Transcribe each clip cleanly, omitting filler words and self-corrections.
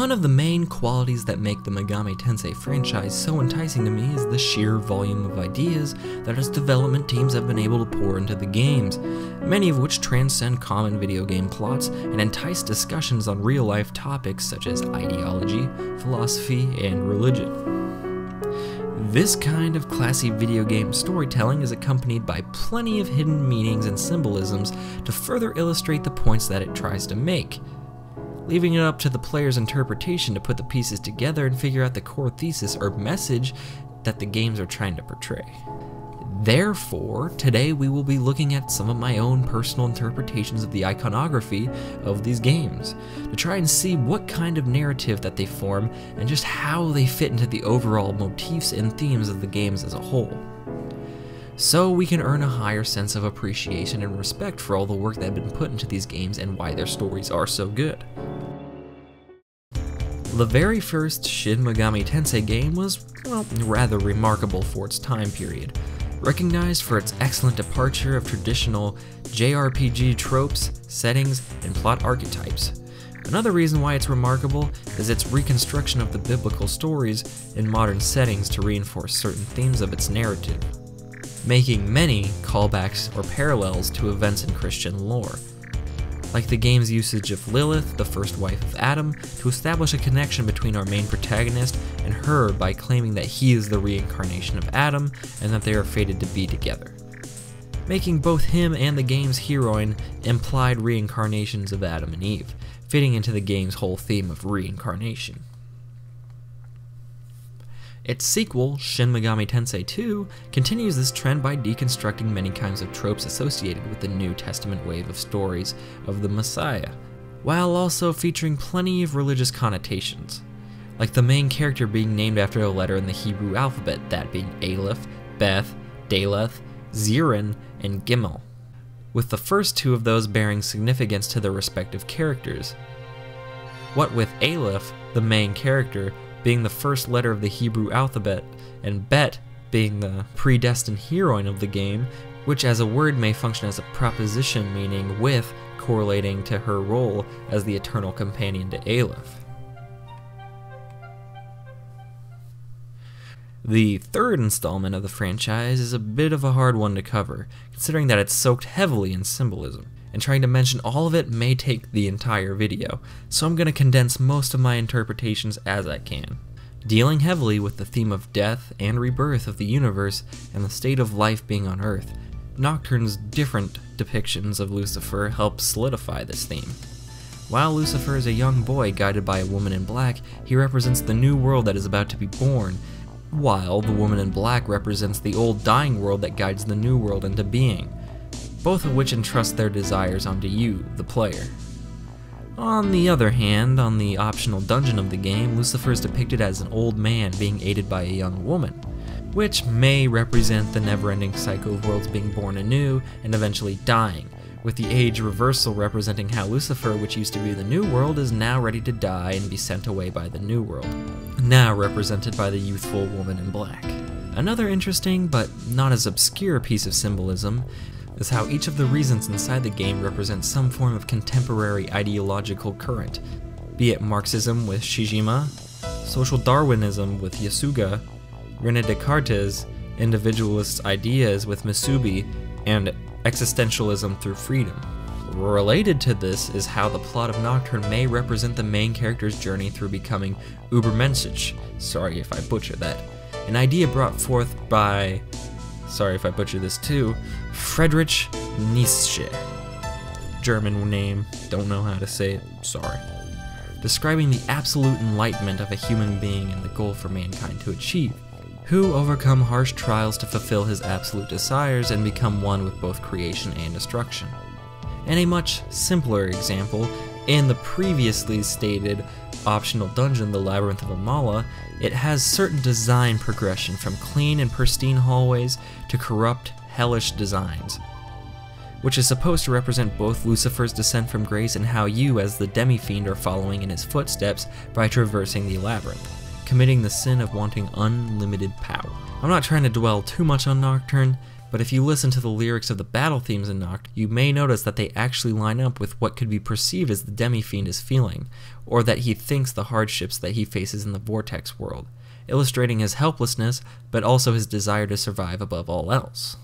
One of the main qualities that make the Megami Tensei franchise so enticing to me is the sheer volume of ideas that its development teams have been able to pour into the games, many of which transcend common video game plots and entice discussions on real-life topics such as ideology, philosophy, and religion. This kind of classy video game storytelling is accompanied by plenty of hidden meanings and symbolisms to further illustrate the points that it tries to make, leaving it up to the player's interpretation to put the pieces together and figure out the core thesis or message that the games are trying to portray. Therefore, today we will be looking at some of my own personal interpretations of the iconography of these games, to try and see what kind of narrative that they form and just how they fit into the overall motifs and themes of the games as a whole, so we can earn a higher sense of appreciation and respect for all the work that had been put into these games and why their stories are so good. The very first Shin Megami Tensei game was, well, rather remarkable for its time period, recognized for its excellent departure of traditional JRPG tropes, settings, and plot archetypes. Another reason why it's remarkable is its reconstruction of the biblical stories in modern settings to reinforce certain themes of its narrative, making many callbacks or parallels to events in Christian lore, like the game's usage of Lilith, the first wife of Adam, to establish a connection between our main protagonist and her by claiming that he is the reincarnation of Adam and that they are fated to be together, making both him and the game's heroine implied reincarnations of Adam and Eve, fitting into the game's whole theme of reincarnation. Its sequel, Shin Megami Tensei 2, continues this trend by deconstructing many kinds of tropes associated with the New Testament wave of stories of the Messiah, while also featuring plenty of religious connotations, like the main character being named after a letter in the Hebrew alphabet, that being Aleph, Beth, Daleth, Zirin, and Gimel, with the first two of those bearing significance to their respective characters. What with Aleph, the main character, being the first letter of the Hebrew alphabet, and Bet being the predestined heroine of the game, which as a word may function as a proposition meaning with, correlating to her role as the eternal companion to Aleph. The third installment of the franchise is a bit of a hard one to cover, considering that it's soaked heavily in symbolism, and trying to mention all of it may take the entire video, so I'm going to condense most of my interpretations as I can. Dealing heavily with the theme of death and rebirth of the universe and the state of life being on Earth, Nocturne's different depictions of Lucifer help solidify this theme. While Lucifer is a young boy guided by a woman in black, he represents the new world that is about to be born, while the woman in black represents the old dying world that guides the new world into being, both of which entrust their desires onto you, the player. On the other hand, on the optional dungeon of the game, Lucifer is depicted as an old man being aided by a young woman, which may represent the never-ending cycle of worlds being born anew and eventually dying, with the age reversal representing how Lucifer, which used to be the new world, is now ready to die and be sent away by the new world, now represented by the youthful woman in black. Another interesting, but not as obscure piece of symbolism is how each of the reasons inside the game represents some form of contemporary ideological current, be it Marxism with Shijima, social Darwinism with Yasuga, René Descartes' individualist ideas with Misubi, and existentialism through freedom. Related to this is how the plot of Nocturne may represent the main character's journey through becoming Übermensch, sorry if I butcher that, an idea brought forth by, sorry if I butcher this too, Friedrich Nietzsche. German name, don't know how to say it, sorry. Describing the absolute enlightenment of a human being and the goal for mankind to achieve, who overcome harsh trials to fulfill his absolute desires and become one with both creation and destruction. And a much simpler example, in the previously stated optional dungeon, the Labyrinth of Amala, it has certain design progression from clean and pristine hallways to corrupt, hellish designs, which is supposed to represent both Lucifer's descent from grace and how you as the demi-fiend are following in his footsteps by traversing the labyrinth, committing the sin of wanting unlimited power. I'm not trying to dwell too much on Nocturne, But if you listen to the lyrics of the battle themes in Nyth, you may notice that they actually line up with what could be perceived as the demi-fiend is feeling, or that he thinks the hardships that he faces in the Vortex world, illustrating his helplessness, but also his desire to survive above all else.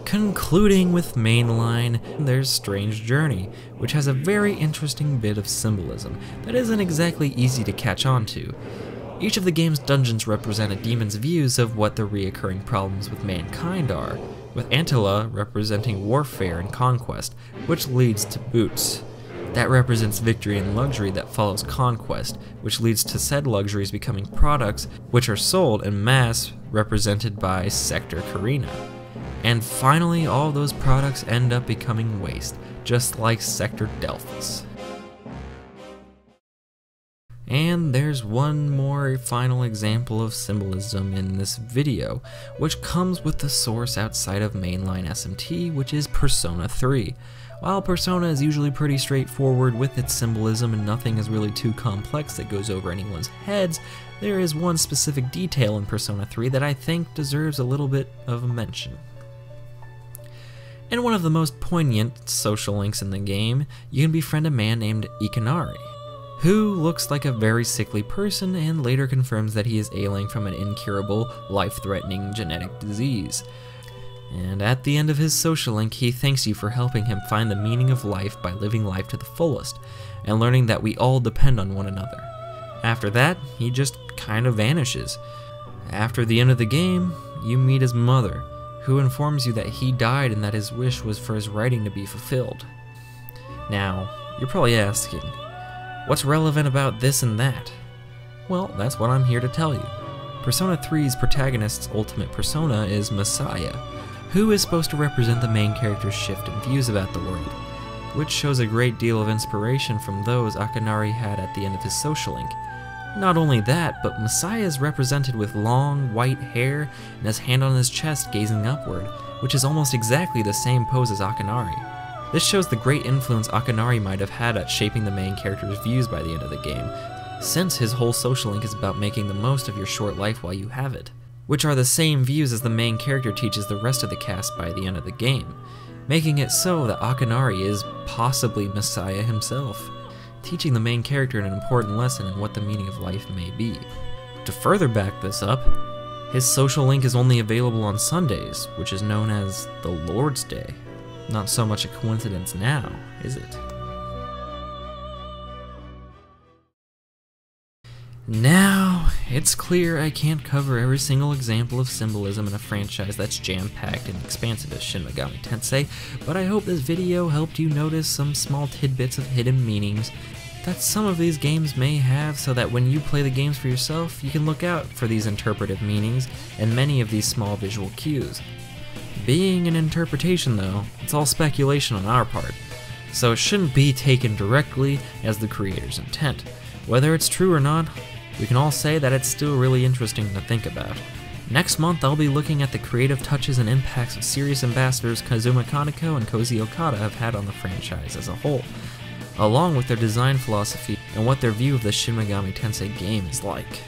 Concluding with Mainline, there's Strange Journey, which has a very interesting bit of symbolism that isn't exactly easy to catch on to. Each of the game's dungeons represent a demon's views of what the reoccurring problems with mankind are, with Antilla representing warfare and conquest, which leads to Boots. That represents victory and luxury that follows conquest, which leads to said luxuries becoming products which are sold en masse, represented by Sector Carina. And finally, all those products end up becoming waste, just like Sector Delphus. And there's one more final example of symbolism in this video, which comes with the source outside of mainline SMT, which is Persona 3. While Persona is usually pretty straightforward with its symbolism and nothing is really too complex that goes over anyone's heads, there is one specific detail in Persona 3 that I think deserves a little bit of a mention. In one of the most poignant social links in the game, you can befriend a man named Ikanari, who looks like a very sickly person and later confirms that he is ailing from an incurable, life-threatening genetic disease. And at the end of his social link, he thanks you for helping him find the meaning of life by living life to the fullest, and learning that we all depend on one another. After that, he just kind of vanishes. After the end of the game, you meet his mother, who informs you that he died and that his wish was for his writing to be fulfilled. Now, you're probably asking, what's relevant about this and that? Well, that's what I'm here to tell you. Persona 3's protagonist's ultimate persona is Messiah, who is supposed to represent the main character's shift in views about the world, which shows a great deal of inspiration from those Akanari had at the end of his social link. Not only that, but Messiah is represented with long, white hair and his hand on his chest gazing upward, which is almost exactly the same pose as Akanari. This shows the great influence Akanari might have had at shaping the main character's views by the end of the game, since his whole social link is about making the most of your short life while you have it, which are the same views as the main character teaches the rest of the cast by the end of the game, making it so that Akanari is possibly Messiah himself, teaching the main character an important lesson in what the meaning of life may be. To further back this up, his social link is only available on Sundays, which is known as the Lord's Day. Not so much a coincidence now, is it? Now, it's clear I can't cover every single example of symbolism in a franchise that's jam-packed and expansive as Shin Megami Tensei, but I hope this video helped you notice some small tidbits of hidden meanings that some of these games may have, so that when you play the games for yourself, you can look out for these interpretive meanings and many of these small visual cues. Being an interpretation though, it's all speculation on our part, so it shouldn't be taken directly as the creator's intent. Whether it's true or not, we can all say that it's still really interesting to think about. Next month I'll be looking at the creative touches and impacts of series ambassadors Kazuma Kaneko and Koji Okada have had on the franchise as a whole, along with their design philosophy and what their view of the Shin Megami Tensei game is like.